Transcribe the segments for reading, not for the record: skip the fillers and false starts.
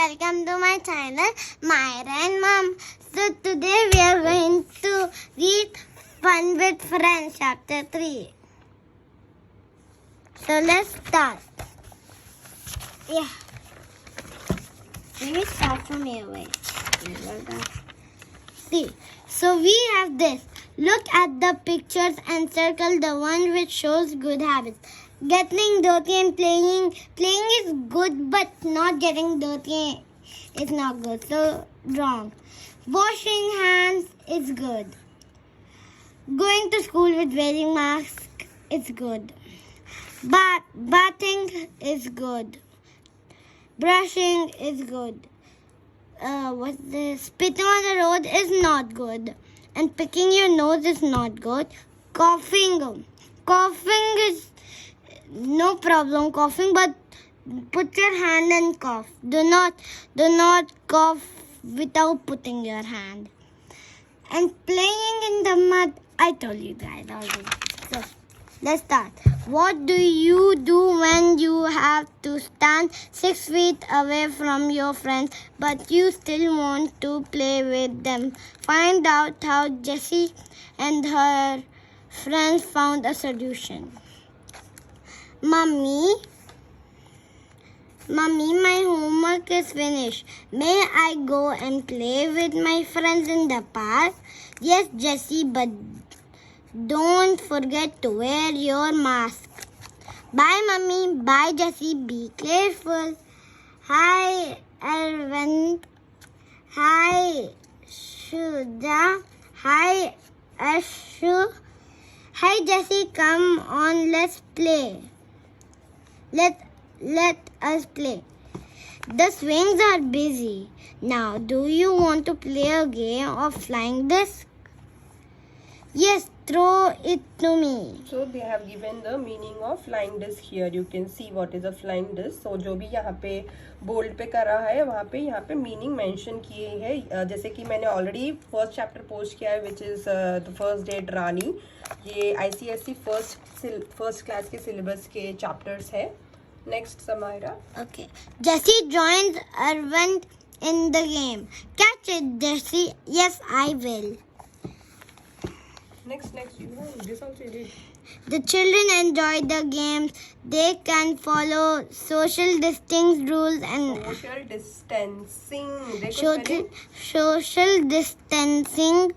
welcome to my channel Maira and Mom. So today we are going to read Fun with Friends chapter 3. So let's start. Yeah. Let me start from here. Wait. See. So we have this. Look at the pictures and circle the one which shows good habits. Getting dirty and playing is good, but not getting dirty is not good. So wrong. Washing hands is good. Going to school with wearing mask is good. Bathing is good. Brushing is good. What's this? Spitting on the road is not good. And picking your nose is not good. Coughing is no problem coughing, but put your hand and cough. Do not cough without putting your hand. And playing in the mud, I told you guys already. So let's start. What do you do when you have to stand 6 feet away from your friends, but you still want to play with them? Find out how Jessie and her friends found a solution. Mummy, my homework is finished. May I go and play with my friends in the park? Yes, Jessie, but don't forget to wear your mask. Bye, Mummy. Bye, Jessie. Be careful. Hi, Arvind. Hi, Shuja. Hi, Ashu. Hi, Jessie. Come on, let's play. Let us play. The swings are busy. Now, do you want to play a game of flying disc? Yes, throw it to me. So they have given the meaning of flying disc here. You can see what is a flying disc. So जो भी यहाँ पे bold पे करा है वहाँ पे meaning mention किए हैं. जैसे कि मैंने already first chapter post किया है, which is the first date रानी. ये ICSE first class के syllabus के chapters है. Next, Maira. Okay. Jessie joins Arvind in the game. Catch it, Jessie. Yes, I will. Next, you have this also you did. The children enjoy the games. They can follow social distancing rules and social distancing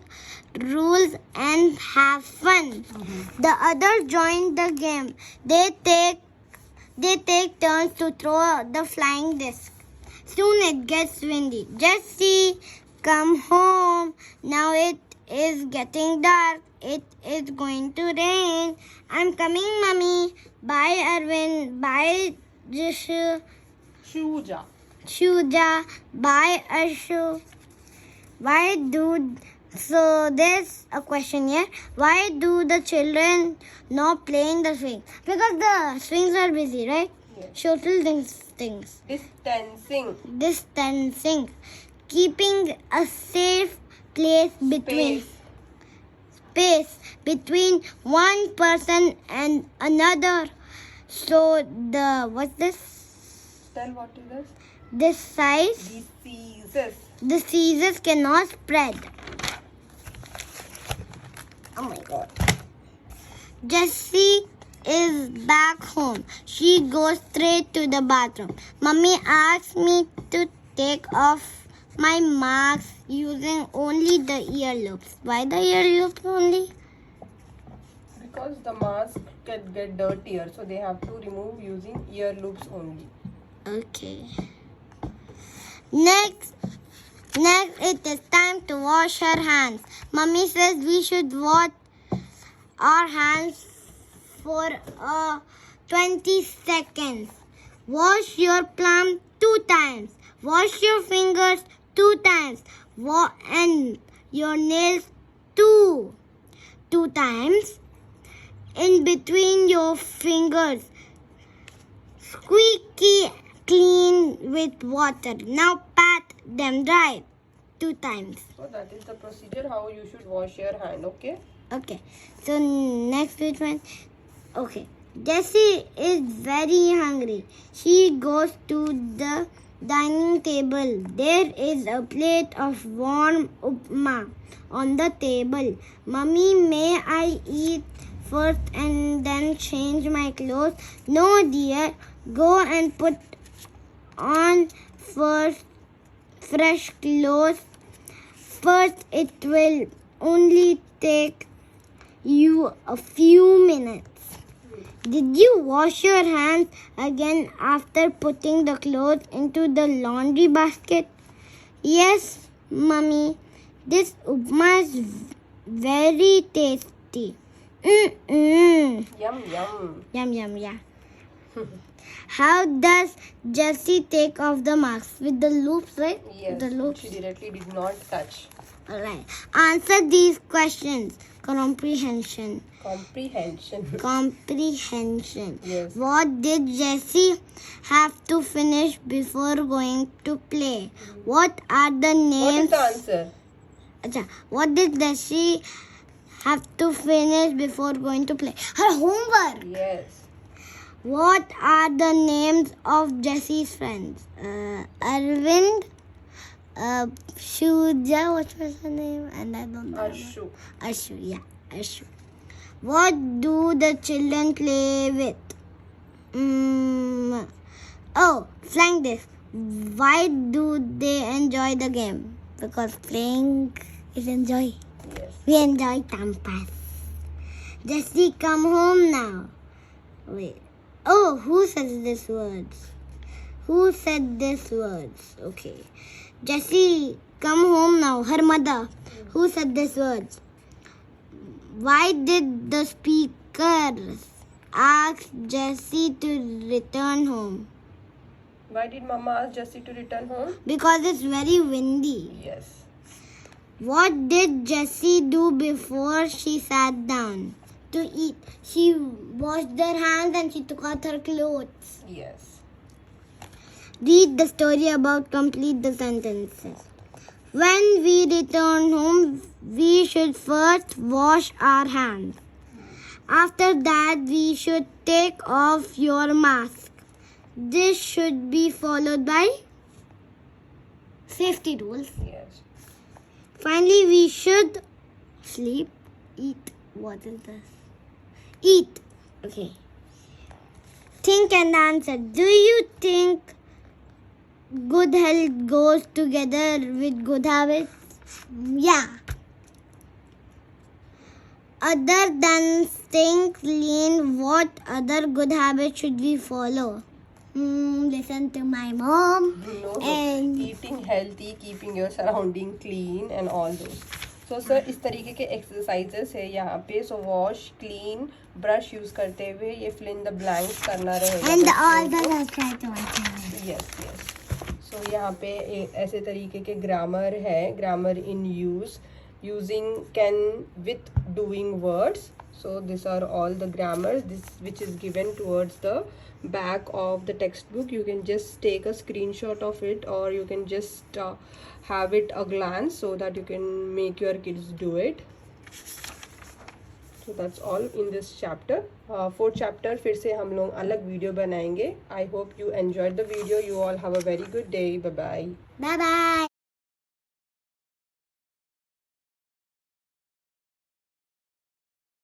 rules and have fun. The others join the game. They take turns to throw the flying disc. Soon it gets windy. Jessie, come home. Now it is getting dark. It is going to rain. I'm coming, Mummy. Bye, Arvind. Bye, Shuja. Bye, Ashu. So there's a question here. Why do the children not play in the swing? Because the swings are busy, right? Yes. Social things. Distancing. Keeping a safe space between one person and another. So what's this? Tell what is this? This size. Diseases cannot spread. Oh my God. Jessie is back home. She goes straight to the bathroom. Mummy asked me to take off my mask using only the ear loops. Why the ear loops only? Because the mask can get dirtier, so they have to remove using ear loops only. Okay. Next, it is time to wash her hands. Mummy says we should wash our hands for 20 seconds. Wash your palm 2 times. Wash your fingers 2 times. And your nails 2 times. In between your fingers. Squeaky clean with water. Now pat them dry 2 times. So that is the procedure how you should wash your hand, okay? Okay. So next which one? Okay. Jessie is very hungry. She goes to the dining table. There is a plate of warm upma on the table. Mummy, may I eat first and then change my clothes? No, dear. Go and put on first fresh clothes. First, it will only take you a few minutes. Did you wash your hands again after putting the clothes into the laundry basket? Yes, Mummy. This upma is very tasty. Yum yum. Yum, yum, yeah. How does Jessie take off the mask? With the loops, right? Yes, The loops. she directly did not touch. Alright. Answer these questions. Comprehension. Comprehension. Yes. What did Jessie have to finish before going to play? What are the What names? is the answer? Acha, what did Jessie have to finish before going to play? Her homework. Yes. What are the names of Jessie's friends? Arvind, Shuja, what was her name? And I don't know. Ashu. Ashu, yeah, Ashu. What do the children play with? Oh, flying disc. Why do they enjoy the game? Because playing is enjoy. Yes. We enjoy time pass. Jessie, come home now. Wait. Oh, who says these words? Who said these words? Okay. Jessie, come home now. Her mother. Who said these words? Why did the speakers ask Jessie to return home? Why did Mama ask Jessie to return home? Because it's very windy. Yes. What did Jessie do before she sat down to eat? She washed her hands and she took out her clothes. Yes. Read the story about complete the sentences. When we return home, we should first wash our hands. After that, we should take off your mask. This should be followed by safety rules. Yes. Finally, we should sleep, eat. What is this? Eat. Okay. Think and answer. Do you think good health goes together with good habits? Yeah. Other than staying clean, what other good habits should we follow? Listen to my mom. No. And Eating healthy, keeping your surrounding clean and all those. So sir इस तरीके के exercises है यहाँ पे. सो wash, clean, brush use करते हुए ये fill in the blanks करना रहेगा. and all the subscribe to my channel. Yes yes. So यहाँ पे ऐसे तरीके के ग्रामर है. Grammar in use, using can with doing words. So these are all the grammars which is given towards the back of the textbook. You can just take a screenshot of it, or you can just have it a glance so that you can make your kids do it. So that's all in this chapter. Fourth chapter फिर से हम लोग अलग video बनाएंगे. I hope you enjoyed the video. You all have a very good day. Bye bye. Bye bye.